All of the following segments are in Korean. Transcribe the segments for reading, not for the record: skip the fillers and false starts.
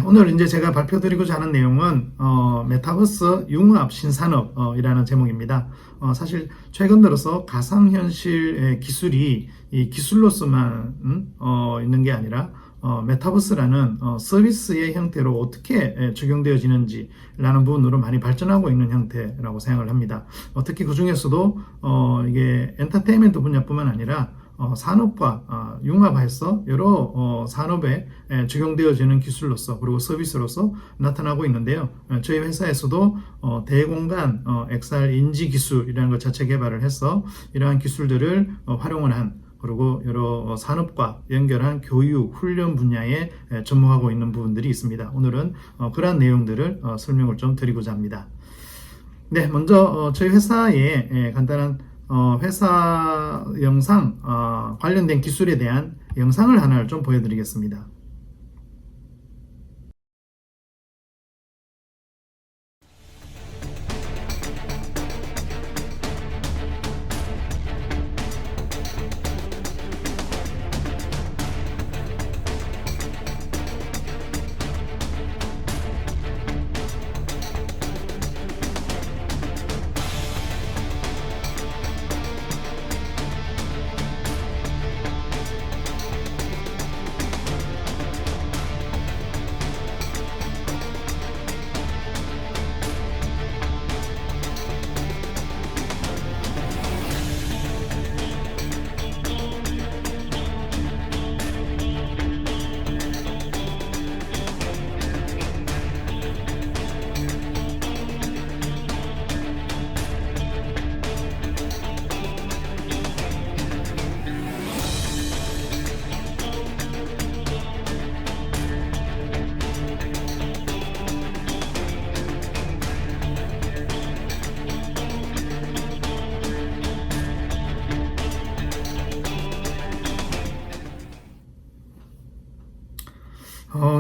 오늘 이제 제가 발표드리고자 하는 내용은 메타버스 융합 신산업이라는 제목입니다. 사실 최근 들어서 가상현실 기술이 이 기술로서만 있는 게 아니라 메타버스라는 서비스의 형태로 어떻게 적용되어지는지라는 부분으로 많이 발전하고 있는 형태라고 생각을 합니다. 특히 그 중에서도 이게 엔터테인먼트 분야뿐만 아니라 산업과 융합해서 여러 산업에 적용되어지는 기술로서 그리고 서비스로서 나타나고 있는데요. 저희 회사에서도 대공간 XR 인지 기술이라는 것 자체 개발을 해서 이러한 기술들을 활용을 한 그리고 여러 산업과 연결한 교육, 훈련 분야에 접목하고 있는 부분들이 있습니다. 오늘은 그러한 내용들을 설명을 좀 드리고자 합니다. 네, 먼저 저희 회사의 간단한 회사 영상 관련된 기술에 대한 영상을 하나를 좀 보여드리겠습니다.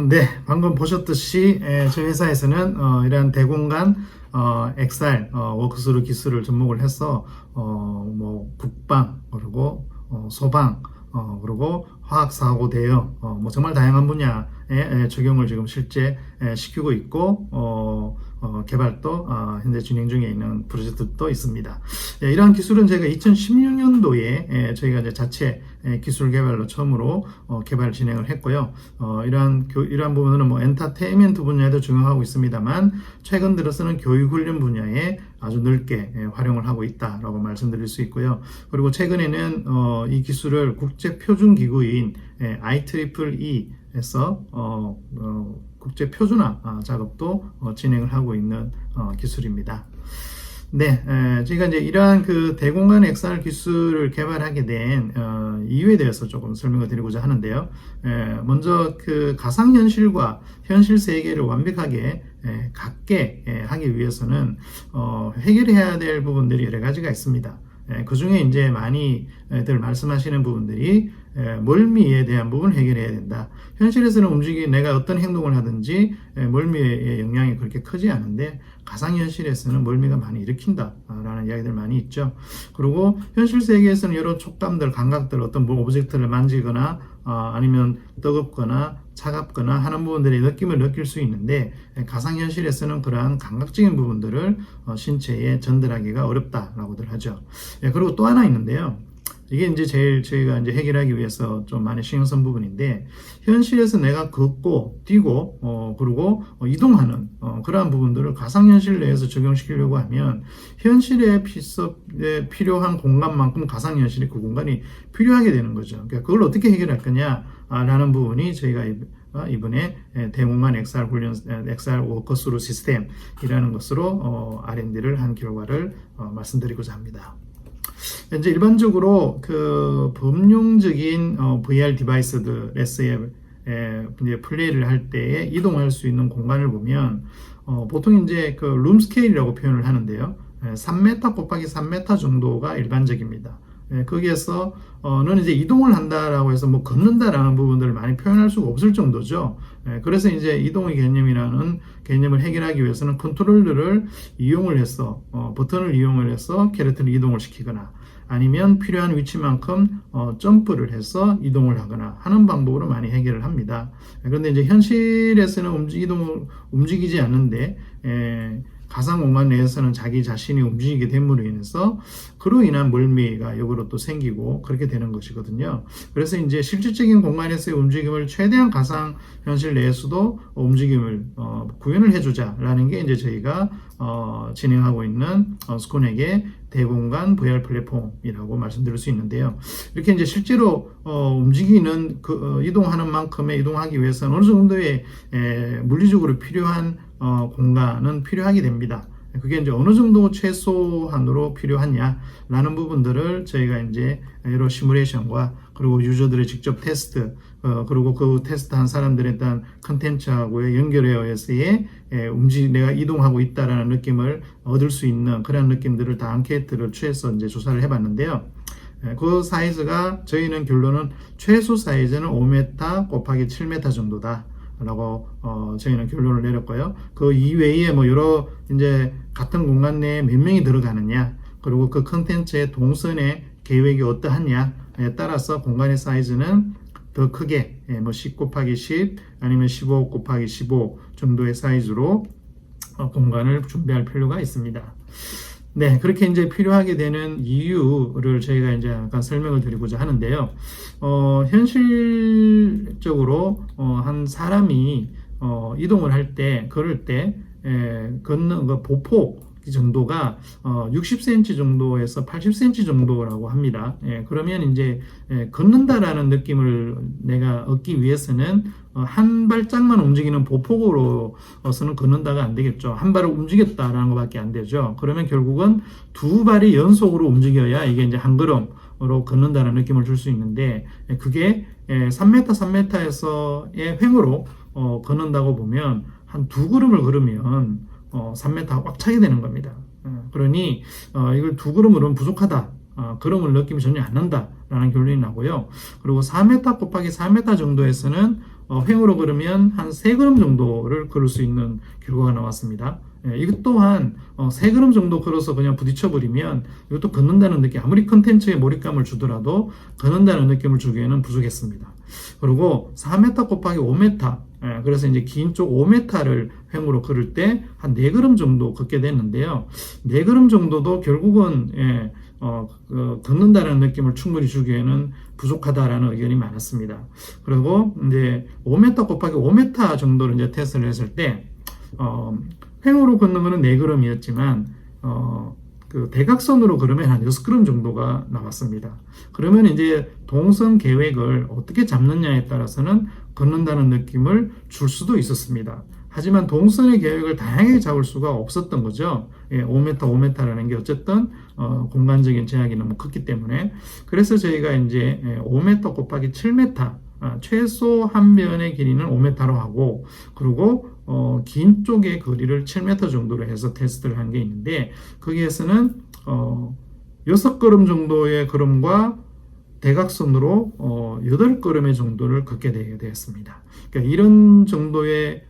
네, 방금 보셨듯이 저희 회사에서는 이러한 대공간 XR 워크스루 기술을 접목을 해서 뭐 국방 그리고 소방 그리고 화학사고 대응 뭐 정말 다양한 분야에 적용을 지금 실제 시키고 있고 개발도 현재 진행 중에 있는 프로젝트도 있습니다. 이러한 기술은 제가 2016년도에 저희가 이제 자체 기술 개발로 처음으로 개발 진행을 했고요. 이러한 부분은 뭐 엔터테인먼트 분야에도 적용하고 있습니다만 최근 들어서는 교육 훈련 분야에 아주 넓게 활용을 하고 있다라고 말씀드릴 수 있고요. 그리고 최근에는 이 기술을 국제 표준 기구인 IEEE에서 국제 표준화 작업도 진행을 하고 있는 기술입니다. 네, 저희가 이제 이러한 그 대공간 XR 기술을 개발하게 된 이유에 대해서 조금 설명을 드리고자 하는데요. 먼저 그 가상현실과 현실 세계를 완벽하게 같게 하기 위해서는 해결해야 될 부분들이 여러 가지가 있습니다. 그 중에 이제 많이들 말씀하시는 부분들이 멀미에 대한 부분을 해결해야 된다. 현실에서는 내가 어떤 행동을 하든지 멀미의 영향이 그렇게 크지 않은데 가상현실에서는 멀미가 많이 일으킨다라는 이야기들 많이 있죠. 그리고 현실 세계에서는 여러 촉감들, 감각들, 어떤 오브젝트를 만지거나 아니면 뜨겁거나 차갑거나 하는 부분들의 느낌을 느낄 수 있는데 가상현실에서는 그러한 감각적인 부분들을 신체에 전달하기가 어렵다라고들 하죠. 그리고 또 하나 있는데요. 이게 이제 제일 저희가 이제 해결하기 위해서 좀 많이 신경 쓴 부분인데 현실에서 내가 걷고 뛰고 그리고 이동하는 그러한 부분들을 가상현실 내에서 적용시키려고 하면 현실에 필요한 공간만큼 가상현실이 그 공간이 필요하게 되는 거죠. 그러니까 그걸 어떻게 해결할 거냐라는 부분이 저희가 이번에 대공간 XR 워커스루 시스템이라는 것으로 R&D를 한 결과를 말씀드리고자 합니다. 이제 일반적으로 그 범용적인 VR 디바이스들에서의 이제 플레이를 할 때에 이동할 수 있는 공간을 보면 보통 이제 그 룸 스케일이라고 표현을 하는데요. 3m 곱하기 3m 정도가 일반적입니다. 거기에서 너는 이제 이동을 한다라고 해서 뭐 걷는다라는 부분들을 많이 표현할 수가 없을 정도죠. 그래서 이제 이동의 개념이라는 개념을 해결하기 위해서는 컨트롤러를 이용을 해서 버튼을 이용을 해서 캐릭터를 이동을 시키거나 아니면 필요한 위치만큼 점프를 해서 이동을 하거나 하는 방법으로 많이 해결을 합니다. 그런데 이제 현실에서는 움직이지 않는데 가상 공간 내에서는 자기 자신이 움직이게 됨으로 인해서 그로 인한 멀미가 역으로 또 생기고 그렇게 되는 것이거든요. 그래서 이제 실질적인 공간에서의 움직임을 최대한 가상 현실 내에서도 움직임을 구현을 해주자라는 게 이제 저희가 진행하고 있는 스코넥의 대공간 VR 플랫폼이라고 말씀드릴 수 있는데요. 이렇게 이제 실제로 움직이는 이동하는 만큼의 이동하기 위해서는 어느 정도의 물리적으로 필요한 공간은 필요하게 됩니다. 그게 이제 어느 정도 최소한으로 필요하냐라는 부분들을 저희가 이제 여러 시뮬레이션과 그리고 유저들의 직접 테스트 그리고 그 테스트한 사람들에 대한 컨텐츠하고의 연결에 의해서의 내가 이동하고 있다라는 느낌을 얻을 수 있는 그런 느낌들을 다 앙케이트를 취해서 이제 조사를 해봤는데요. 그 사이즈가 저희는 결론은 최소 사이즈는 5m 곱하기 7m 정도다. 라고 저희는 결론을 내렸고요. 그 이외에 뭐 여러 이제 같은 공간 내에 몇 명이 들어가느냐 그리고 그 컨텐츠의 동선의 계획이 어떠하냐에 따라서 공간의 사이즈는 더 크게 뭐 10 곱하기 10 아니면 15 곱하기 15 정도의 사이즈로 공간을 준비할 필요가 있습니다. 네, 그렇게 이제 필요하게 되는 이유를 저희가 이제 약간 설명을 드리고자 하는데요. 현실적으로 한 사람이 이동을 할 때, 걸을 때 걷는 그 보폭 정도가 60cm 정도에서 80cm 정도라고 합니다. 그러면 이제 걷는다라는 느낌을 내가 얻기 위해서는 한 발짝만 움직이는 보폭으로서는 걷는다가 안 되겠죠. 한 발을 움직였다라는 것밖에 안 되죠. 그러면 결국은 두 발이 연속으로 움직여야 이게 이제 한 걸음으로 걷는다는 느낌을 줄 수 있는데 그게 3m, 3m에서의 횡으로 걷는다고 보면 한 두 걸음을 걸으면 3m 꽉 차게 되는 겁니다. 그러니 이걸 두 걸음으로는 부족하다. 걸음을 느낌이 전혀 안 난다라는 결론이 나고요. 그리고 4m 곱하기 4m 정도에서는 횡으로 걸으면 한 3걸음 정도를 걸을 수 있는 결과가 나왔습니다. 이것 또한 3걸음 정도 걸어서 그냥 부딪혀버리면 이것도 걷는다는 느낌, 아무리 컨텐츠에 몰입감을 주더라도 걷는다는 느낌을 주기에는 부족했습니다. 그리고 4m 곱하기 5m, 그래서 이제 긴 쪽 5m를 횡으로 걸을 때 한 4걸음 정도 걷게 됐는데요. 4걸음 정도도 결국은 걷는다는 느낌을 충분히 주기에는 부족하다라는 의견이 많았습니다. 그리고 이제 5m 곱하기 5m 정도를 이제 테스트를 했을 때 횡으로 걷는 거는 4걸음이었지만 그 대각선으로 걸으면 한 6걸음 정도가 나왔습니다. 그러면 이제 동선 계획을 어떻게 잡느냐에 따라서는 걷는다는 느낌을 줄 수도 있었습니다. 하지만 동선의 계획을 다양하게 잡을 수가 없었던 거죠. 5m, 5m라는 게 어쨌든 공간적인 제약이 너무 컸기 때문에 그래서 저희가 이제 5m 곱하기 7m 최소 한 변의 길이는 5m로 하고 그리고 긴 쪽의 거리를 7m 정도로 해서 테스트를 한 게 있는데 거기에서는 6걸음 정도의 걸음과 대각선으로 8걸음의 정도를 걷게 되었습니다. 그러니까 이런 정도의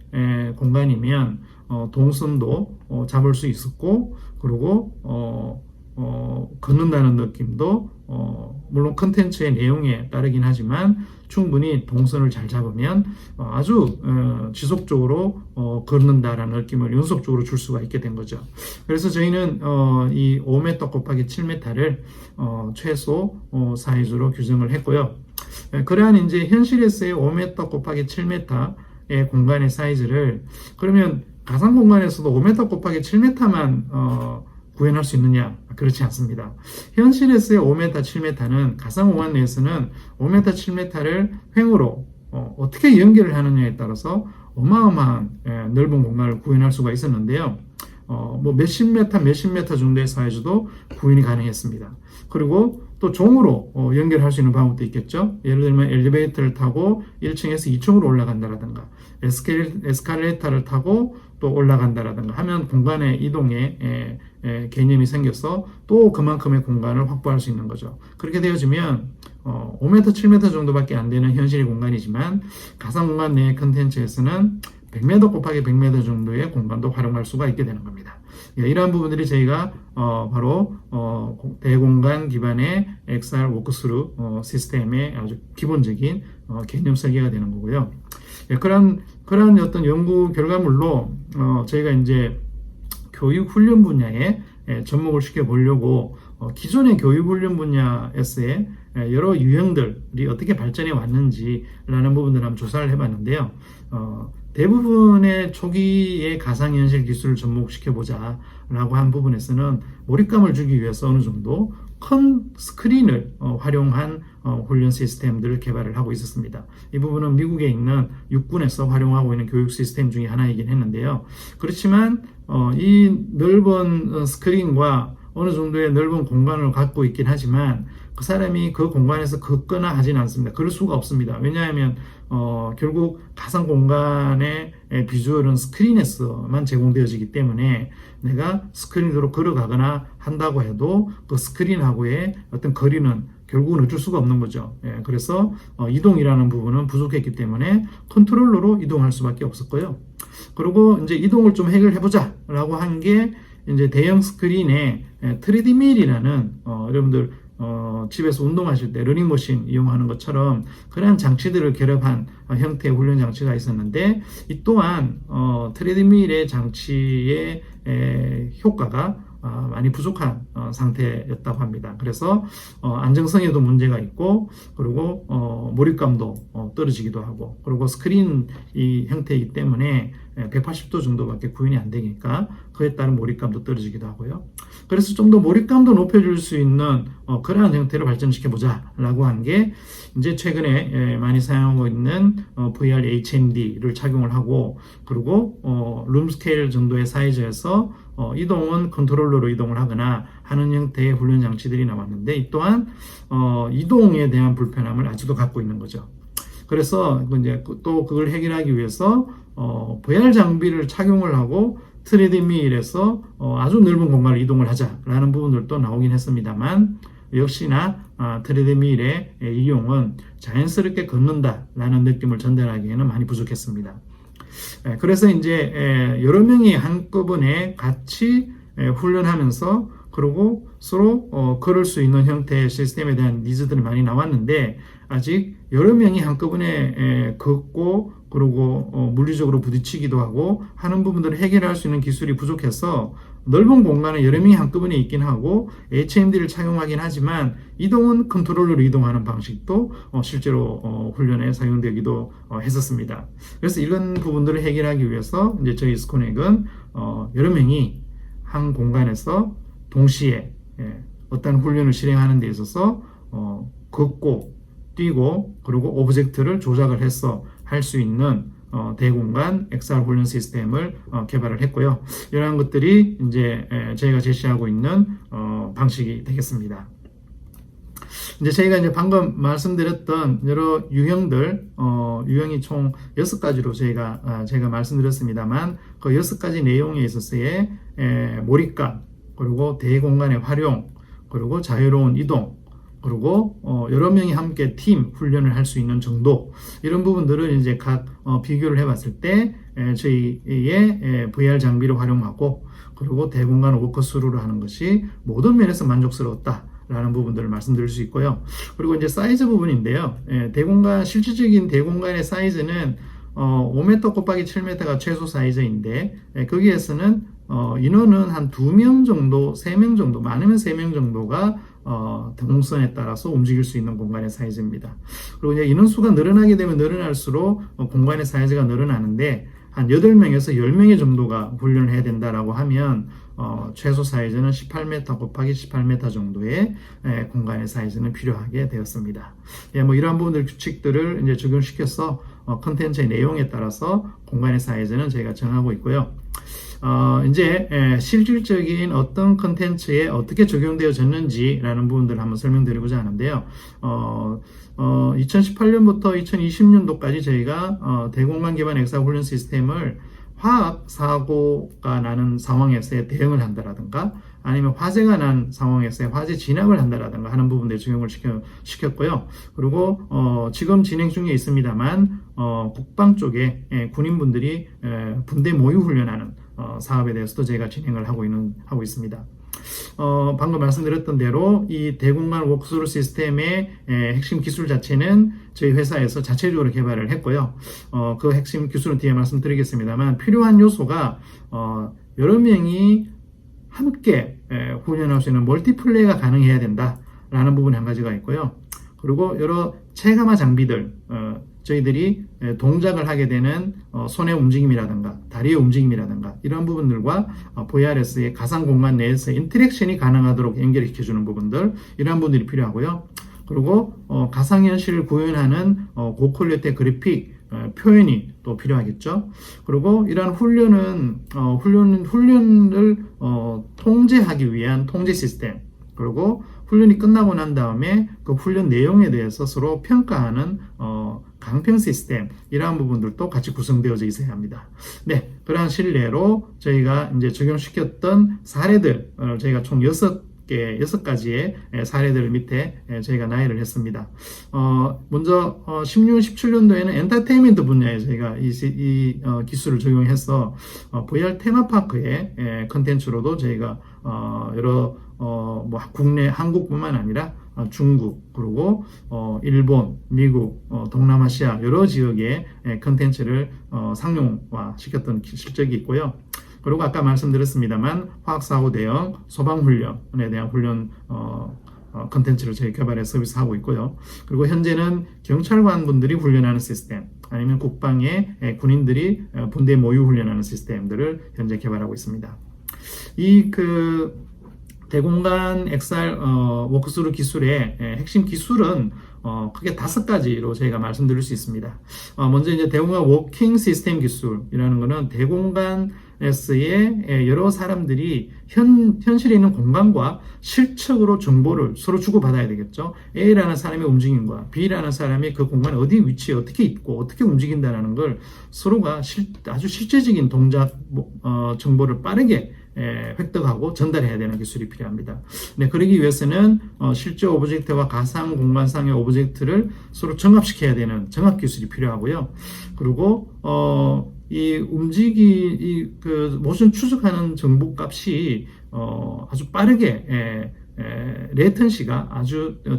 공간이면 동선도 잡을 수 있었고 그리고 걷는다는 느낌도 물론 컨텐츠의 내용에 따르긴 하지만 충분히 동선을 잘 잡으면 아주 지속적으로 걷는다라는 느낌을 연속적으로 줄 수가 있게 된 거죠. 그래서 저희는 이 5m 곱하기 7m를 최소 사이즈로 규정을 했고요. 그러한 이제 현실에서의 5m 곱하기 7m의 공간의 사이즈를 그러면 가상 공간에서도 5m 곱하기 7m만 구현할 수 있느냐? 그렇지 않습니다. 현실에서의 5m, 7m는 가상공간 내에서는 5m, 7m를 횡으로 어떻게 연결을 하느냐에 따라서 어마어마한 넓은 공간을 구현할 수가 있었는데요. 뭐 몇십 메타 정도의 사이즈도 구현이 가능했습니다. 그리고 또 종으로 연결할 수 있는 방법도 있겠죠. 예를 들면 엘리베이터를 타고 1층에서 2층으로 올라간다라든가 에스컬레이터를 타고 또 올라간다라든가 하면 공간의 이동에 개념이 생겨서 또 그만큼의 공간을 확보할 수 있는 거죠. 그렇게 되어지면 5m, 7m 정도밖에 안 되는 현실의 공간이지만 가상 공간 내 컨텐츠에서는 100m 곱하기 100m 정도의 공간도 활용할 수가 있게 되는 겁니다. 이러한 부분들이 저희가 바로 대공간 기반의 XR 워크스루 시스템의 아주 기본적인 개념 설계가 되는 거고요. 그런 어떤 연구 결과물로 저희가 이제 교육 훈련 분야에 접목을 시켜 보려고 기존의 교육 훈련 분야에서의 여러 유형들이 어떻게 발전해 왔는지라는 부분들을 한번 조사를 해봤는데요. 대부분의 초기의 가상현실 기술을 접목시켜보자 라고 한 부분에서는 몰입감을 주기 위해서 어느 정도 큰 스크린을 활용한 훈련 시스템들을 개발을 하고 있었습니다. 이 부분은 미국에 있는 육군에서 활용하고 있는 교육 시스템 중에 하나이긴 했는데요. 그렇지만 이 넓은 스크린과 어느 정도의 넓은 공간을 갖고 있긴 하지만 그 사람이 그 공간에서 걷거나 하진 않습니다. 그럴 수가 없습니다. 왜냐하면 결국 가상 공간의 비주얼은 스크린에서만 제공되어지기 때문에 내가 스크린으로 걸어가거나 한다고 해도 그 스크린하고의 어떤 거리는 결국은 어쩔 수가 없는 거죠. 그래서 이동이라는 부분은 부족했기 때문에 컨트롤러로 이동할 수밖에 없었고요. 그리고 이제 이동을 좀 해결해보자 라고 한 게 이제 대형 스크린에 3D 밀이라는 여러분들 집에서 운동하실 때 러닝머신 이용하는 것처럼 그러한 장치들을 결합한 형태의 훈련 장치가 있었는데 이 또한 3D 밀의 장치의 효과가 많이 부족한 상태였다고 합니다. 그래서 안정성에도 문제가 있고 그리고 몰입감도 떨어지기도 하고 그리고 스크린 이 형태이기 때문에 180도 정도밖에 구현이 안 되니까 그에 따른 몰입감도 떨어지기도 하고요. 그래서 좀 더 몰입감도 높여줄 수 있는 그러한 형태를 발전시켜 보자 라고 한 게 이제 최근에 많이 사용하고 있는 VR HMD를 착용을 하고 그리고 룸 스케일 정도의 사이즈에서 이동은 컨트롤러로 이동을 하거나 하는 형태의 훈련 장치들이 나왔는데 이 또한 이동에 대한 불편함을 아직도 갖고 있는 거죠. 그래서 이제 또 그걸 해결하기 위해서 VR 장비를 착용을 하고 3D 밀에서 아주 넓은 공간을 이동을 하자라는 부분들도 나오긴 했습니다만 역시나 3D 밀의 이용은 자연스럽게 걷는다라는 느낌을 전달하기에는 많이 부족했습니다. 그래서 이제 여러 명이 한꺼번에 같이 훈련하면서 그리고 서로 걸을 수 있는 형태의 시스템에 대한 니즈들이 많이 나왔는데 아직 여러 명이 한꺼번에 걷고 그리고 물리적으로 부딪히기도 하고 하는 부분들을 해결할 수 있는 기술이 부족해서 넓은 공간에 여러 명이 한꺼번에 있긴 하고 HMD를 착용하긴 하지만 이동은 컨트롤러로 이동하는 방식도 실제로 훈련에 사용되기도 했었습니다. 그래서 이런 부분들을 해결하기 위해서 이제 저희 스코넥은 여러 명이 한 공간에서 동시에 어떤 훈련을 실행하는 데 있어서 걷고 뛰고 그리고 오브젝트를 조작을 해서 할 수 있는 대공간 XR 훈련 시스템을 개발을 했고요. 이러한 것들이 이제 저희가 제시하고 있는 방식이 되겠습니다. 이제 저희가 이제 방금 말씀드렸던 여러 유형들, 유형이 총 6가지로 제가 말씀드렸습니다만 그 6가지 내용에 있어서의 몰입감, 그리고 대공간의 활용, 그리고 자유로운 이동, 그리고 여러 명이 함께 팀 훈련을 할 수 있는 정도 이런 부분들을 이제 각 비교를 해봤을 때 저희의 VR 장비를 활용하고 그리고 대공간 워크스루를 하는 것이 모든 면에서 만족스러웠다. 라는 부분들을 말씀드릴 수 있고요. 그리고 이제 사이즈 부분인데요. 실질적인 대공간의 사이즈는 5m 곱하기 7m가 최소 사이즈인데 거기에서는 인원은 한 2명 정도, 3명 정도, 많으면 3명 정도가 동선에 따라서 움직일 수 있는 공간의 사이즈입니다. 그리고 이제 인원수가 늘어나게 되면 늘어날수록 공간의 사이즈가 늘어나는데 한 8명에서 10명의 정도가 훈련을 해야 된다라고 하면 최소 사이즈는 18m 곱하기 18m 정도의 공간의 사이즈는 필요하게 되었습니다. 뭐 이러한 부분들 규칙들을 이제 적용시켜서 컨텐츠의 내용에 따라서 공간의 사이즈는 저희가 정하고 있고요. 이제 실질적인 어떤 컨텐츠에 어떻게 적용되어졌는지라는 부분들을 한번 설명드리고자 하는데요. 2018년부터 2020년도까지 저희가 대공간 기반 XR 훈련 시스템을 화학 사고가 나는 상황에서의 대응을 한다라든가 아니면 화재가 난 상황에서 화재 진압을 한다라든가 하는 부분에 적용을 시켰고요. 그리고 지금 진행 중에 있습니다만 국방 쪽에 군인분들이 분대 모의 훈련하는 사업에 대해서도 저희가 진행을 하고 있습니다. 방금 말씀드렸던 대로 이 대공간 워크스루 시스템의 핵심 기술 자체는 저희 회사에서 자체적으로 개발을 했고요. 그 핵심 기술은 뒤에 말씀드리겠습니다만 필요한 요소가 여러 명이 함께 훈련할 수 있는 멀티플레이가 가능해야 된다라는 부분이 한 가지가 있고요. 그리고 여러 체감화 장비들, 저희들이 동작을 하게 되는 손의 움직임이라든가 다리의 움직임이라든가 이런 부분들과 VRS의 가상 공간 내에서 인터랙션이 가능하도록 연결시켜주는 부분들, 이러한 부분들이 필요하고요. 그리고 가상현실을 구현하는 고퀄리티 그래픽 표현이 또 필요하겠죠. 그리고 이러한 훈련을 통제하기 위한 통제 시스템, 그리고 훈련이 끝나고 난 다음에 그 훈련 내용에 대해서 서로 평가하는 강평 시스템, 이러한 부분들도 같이 구성되어져 있어야 합니다. 네, 그러한 실내로 저희가 이제 적용시켰던 사례들, 저희가 총 6가지의 사례들 밑에 저희가 나열을 했습니다. 먼저 16, 17년도에는 엔터테인먼트 분야에 저희가 이 기술을 적용해서 VR 테마파크의 컨텐츠로도 저희가 여러 국내 한국뿐만 아니라 중국, 그리고 일본, 미국, 동남아시아 여러 지역의 컨텐츠를 상용화 시켰던 실적이 있고요. 그리고 아까 말씀드렸습니다만 화학사고 대응, 소방훈련에 대한 훈련 컨텐츠를 저희 개발해 서비스하고 있고요. 그리고 현재는 경찰관 분들이 훈련하는 시스템, 아니면 국방의 군인들이 분대 모의 훈련하는 시스템들을 현재 개발하고 있습니다. 대공간 XR 워크스루 기술의 핵심 기술은 크게 5가지로 저희가 말씀드릴 수 있습니다. 먼저 이제 대공간 워킹 시스템 기술이라는 것은 대공간에서의 여러 사람들이 현실에 있는 공간과 실측으로 정보를 서로 주고받아야 되겠죠. A라는 사람의 움직임과 B라는 사람이 그 공간 어디 위치에 어떻게 있고 어떻게 움직인다는 걸 서로가 아주 실제적인 동작 정보를 빠르게 획득하고 전달해야 되는 기술이 필요합니다. 네, 그러기 위해서는 실제 오브젝트와 가상 공간상의 오브젝트를 서로 정합시켜야 되는 정합 기술이 필요하고요. 그리고 모션 추적하는 정보값이 아주 빠르게 레이턴시가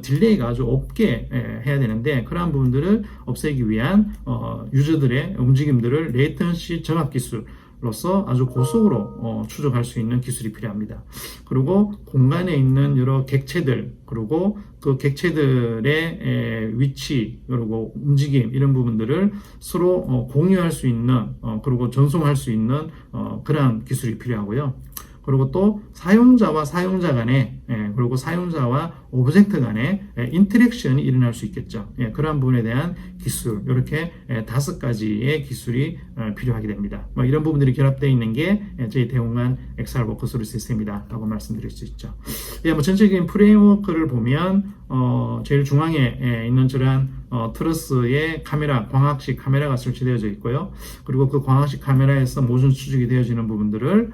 딜레이가 아주 없게 해야 되는데, 그러한 부분들을 없애기 위한 유저들의 움직임들을 레이턴시 정합 기술로서 아주 고속으로 추적할 수 있는 기술이 필요합니다. 그리고 공간에 있는 여러 객체들, 그리고 그 객체들의 위치, 그리고 움직임, 이런 부분들을 서로 공유할 수 있는, 그리고 전송할 수 있는 그러한 기술이 필요하고요. 그리고 또 사용자와 사용자 간에, 그리고 사용자와 오브젝트 간에 인터랙션이 일어날 수 있겠죠. 그러한 부분에 대한 기술, 이렇게 5가지의 기술이 필요하게 됩니다. 이런 부분들이 결합되어 있는 게 저희 대공간 XR 워크스루 시스템이다 라고 말씀드릴 수 있죠. 전체적인 프레임워크를 보면 제일 중앙에 있는 저러한 트러스에 카메라, 광학식 카메라가 설치되어져 있고요. 그리고 그 광학식 카메라에서 모션 추적이 되어지는 부분들을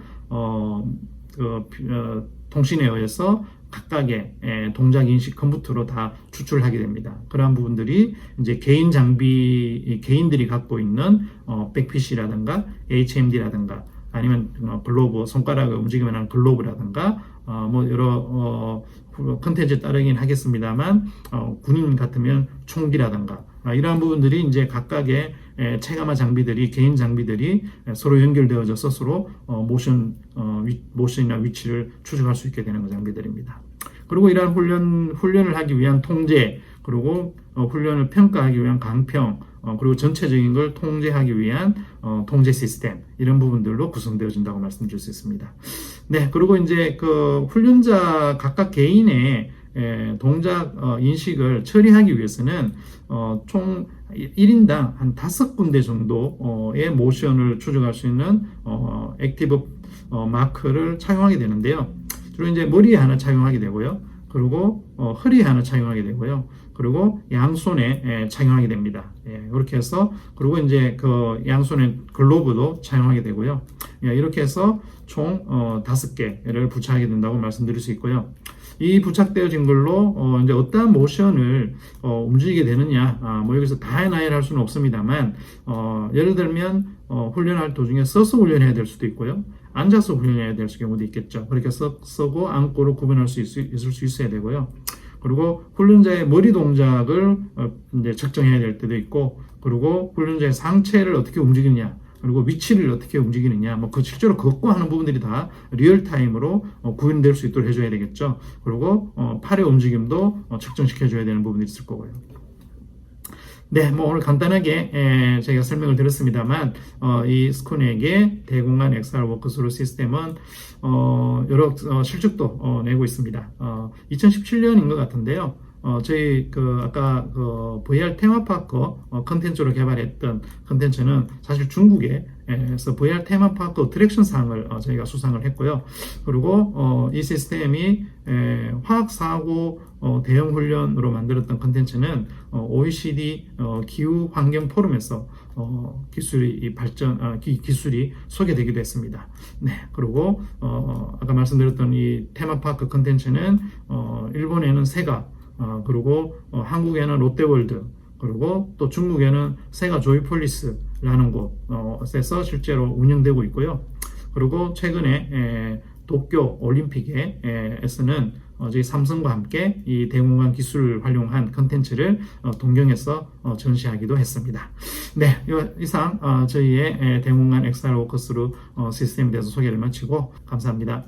통신에 의해서 각각의 동작 인식 컴퓨터로 다 추출하게 됩니다. 그러한 부분들이 이제 개인들이 갖고 있는 백PC라든가 HMD라든가 아니면 글로브, 손가락을 움직이면 글로브라든가 여러 컨텐츠에 따르긴 하겠습니다만 군인 같으면 총기라든가 이러한 부분들이 이제 각각의 체감화 장비들이, 개인 장비들이 서로 연결되어져서 서로 모션이나 위치를 추적할 수 있게 되는 장비들입니다. 그리고 이러한 훈련을 하기 위한 통제, 그리고 훈련을 평가하기 위한 강평, 그리고 전체적인 걸 통제하기 위한 통제 시스템, 이런 부분들로 구성되어진다고 말씀드릴 수 있습니다. 네, 그리고 이제 그 훈련자 각각 개인의 동작 인식을 처리하기 위해서는 총 1인당 한 5군데 정도의 모션을 추적할 수 있는 액티브 마크를 착용하게 되는데요. 주로 이제 머리에 하나 착용하게 되고요. 그리고 허리에 하나 착용하게 되고요. 그리고 양손에 착용하게 됩니다. 이렇게 해서 그리고 이제 그 양손에 글로브도 착용하게 되고요. 이렇게 해서 총 5개를 부착하게 된다고 말씀드릴 수 있고요. 이 부착되어진 걸로 이제 어떠한 모션을 움직이게 되느냐, 뭐 여기서 다 나열할 수는 없습니다만, 예를 들면 훈련할 도중에 서서 훈련해야 될 수도 있고요, 앉아서 훈련해야 될 경우도 있겠죠. 그렇게 서고 앉고를 구분할 수 있을 수 있어야 되고요. 그리고 훈련자의 머리 동작을 이제 측정해야 될 때도 있고, 그리고 훈련자의 상체를 어떻게 움직이느냐, 그리고 위치를 어떻게 움직이느냐, 뭐 그 실제로 걷고 하는 부분들이 다 리얼타임으로 구현될 수 있도록 해줘야 되겠죠. 그리고 팔의 움직임도 측정시켜줘야 되는 부분이 있을 거고요. 네, 뭐 오늘 간단하게 제가 설명을 드렸습니다만, 이 스쿠넥의 대공간 XR 워크스루 시스템은 여러 실적도 내고 있습니다. 2017년인 것 같은데요. 저희 아까 VR 테마파크 컨텐츠로 개발했던 컨텐츠는 사실 중국에서 VR 테마파크 어트랙션상을 저희가 수상을 했고요. 그리고 이 시스템이 화학사고 대형 훈련으로 만들었던 컨텐츠는 OECD 기후 환경 포럼에서 기술이 기술이 소개되기도 했습니다. 네, 그리고 아까 말씀드렸던 이 테마파크 컨텐츠는 일본에는 세가, 그리고 한국에는 롯데월드, 그리고 또 중국에는 세가 조이폴리스라는 곳에서 실제로 운영되고 있고요. 그리고 최근에 도쿄 올림픽에서는 저희 삼성과 함께 이 대공간 기술을 활용한 컨텐츠를 동경에서 전시하기도 했습니다. 네, 이상 저희의 대공간 XR 워크스루 시스템에 대해서 소개를 마치고 감사합니다.